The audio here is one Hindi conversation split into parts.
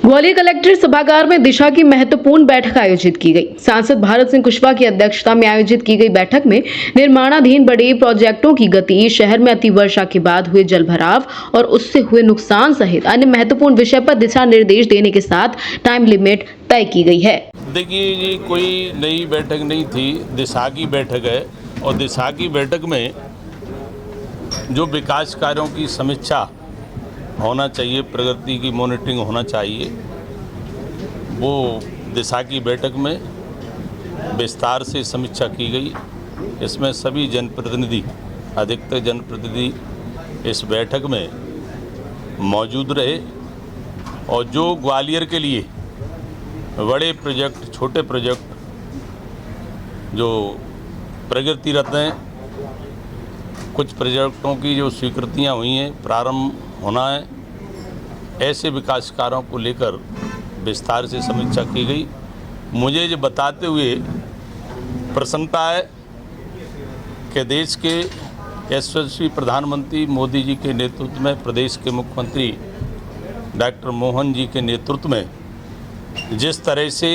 ग्वालियर कलेक्टर सभागार में दिशा की महत्वपूर्ण बैठक आयोजित की गई। सांसद भारत सिंह कुशवाहा की अध्यक्षता में आयोजित की गई बैठक में निर्माणाधीन बड़े प्रोजेक्टों की गति, शहर में अतिवर्षा के बाद हुए जलभराव और उससे हुए नुकसान सहित अन्य महत्वपूर्ण विषय पर दिशा निर्देश देने के साथ टाइम लिमिट तय की गई है। देखिए, ये कोई नई बैठक नहीं थी, दिशा की बैठक है और दिशा की बैठक में जो विकास कार्यों की समीक्षा होना चाहिए, प्रगति की मॉनिटरिंग होना चाहिए, वो दिशा की बैठक में विस्तार से समीक्षा की गई। इसमें सभी जनप्रतिनिधि, अधिकतर जनप्रतिनिधि इस बैठक में मौजूद रहे और जो ग्वालियर के लिए बड़े प्रोजेक्ट, छोटे प्रोजेक्ट जो प्रगतिरत हैं, कुछ प्रोजेक्टों की जो स्वीकृतियां हुई हैं, प्रारंभ होना है, ऐसे विकास कार्यों को लेकर विस्तार से समीक्षा की गई। मुझे ये बताते हुए प्रसन्नता है कि देश के यशस्वी प्रधानमंत्री मोदी जी के नेतृत्व में, प्रदेश के मुख्यमंत्री डॉक्टर मोहन जी के नेतृत्व में जिस तरह से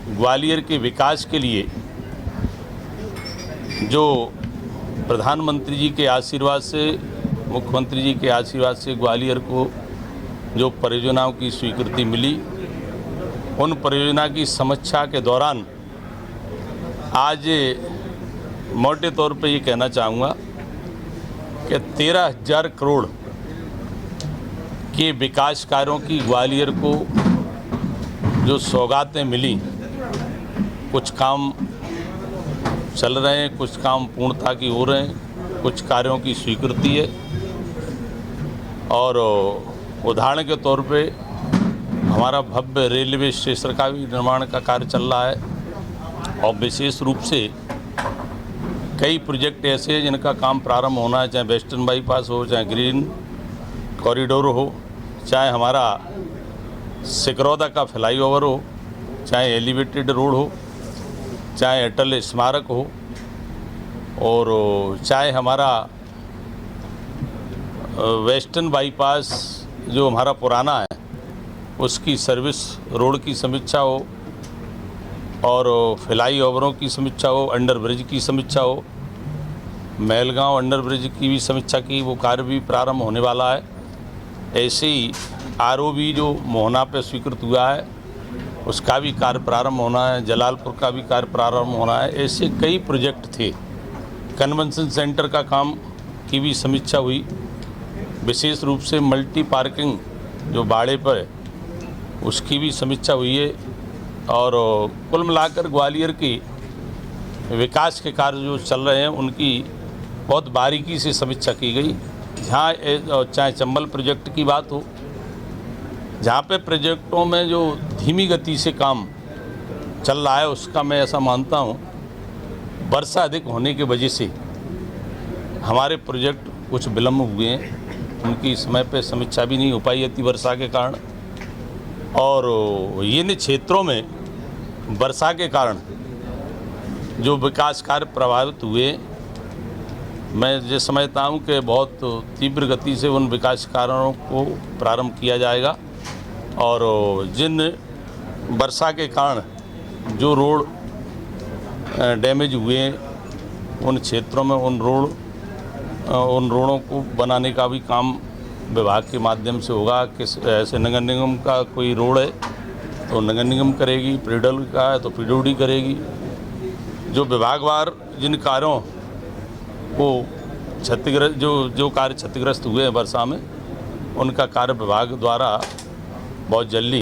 ग्वालियर के विकास के लिए जो प्रधानमंत्री जी के आशीर्वाद से, मुख्यमंत्री जी के आशीर्वाद से ग्वालियर को जो परियोजनाओं की स्वीकृति मिली, उन परियोजना की समीक्षा के दौरान आज मोटे तौर पे ये कहना चाहूँगा कि 13,000 करोड़ के विकास कार्यों की ग्वालियर को जो सौगातें मिली, कुछ काम चल रहे हैं, कुछ काम पूर्णता की हो रहे हैं, कुछ कार्यों की स्वीकृति है। और उदाहरण के तौर पे हमारा भव्य रेलवे स्टेशन का भी निर्माण का कार्य चल रहा है और विशेष रूप से कई प्रोजेक्ट ऐसे हैं जिनका काम प्रारंभ होना है, चाहे वेस्टर्न बाईपास हो, चाहे ग्रीन कॉरिडोर हो, चाहे हमारा सिकरौदा का फ्लाईओवर हो, चाहे एलिवेटेड रोड हो, चाहे अटल स्मारक हो और चाहे हमारा वेस्टर्न बाईपास जो हमारा पुराना है उसकी सर्विस रोड की समीक्षा हो और फ्लाईओवरों की समीक्षा हो, अंडर ब्रिज की समीक्षा हो, मेलगांव अंडर ब्रिज की भी समीक्षा की, वो कार्य भी प्रारंभ होने वाला है। ऐसे ही आरओबी जो मोहना पे स्वीकृत हुआ है उसका भी कार्य प्रारंभ होना है, जलालपुर का भी कार्य प्रारंभ होना है। ऐसे कई प्रोजेक्ट थे। कन्वेंशन सेंटर का काम की भी समीक्षा हुई, विशेष रूप से मल्टी पार्किंग जो बाड़े पर है उसकी भी समीक्षा हुई है और कुल मिलाकर ग्वालियर की विकास के कार्य जो चल रहे हैं उनकी बहुत बारीकी से समीक्षा की गई। जहाँ चाहे चंबल प्रोजेक्ट की बात हो, जहाँ पे प्रोजेक्टों में जो धीमी गति से काम चल रहा है, उसका मैं ऐसा मानता हूँ वर्षा अधिक होने की वजह से हमारे प्रोजेक्ट कुछ विलम्ब हुए हैं, उनकी समय पे समीक्षा भी नहीं हो पाई अति वर्षा के कारण। और इन क्षेत्रों में वर्षा के कारण जो विकास कार्य प्रभावित हुए, मैं ये समझता हूँ कि बहुत तीव्र गति से उन विकास कार्यों को प्रारंभ किया जाएगा और जिन वर्षा के कारण जो रोड डैमेज हुए उन क्षेत्रों में उन रोडों को बनाने का भी काम विभाग के माध्यम से होगा। किस ऐसे नगर निगम का कोई रोड है तो नगर निगम करेगी, पीडब्ल्यू का है तो पीडब्ल्यूडी करेगी। जो विभागवार जिन कार्यों को क्षतिग्रस्त जो कार्य क्षतिग्रस्त हुए हैं वर्षा में, उनका कार्य विभाग द्वारा बहुत जल्दी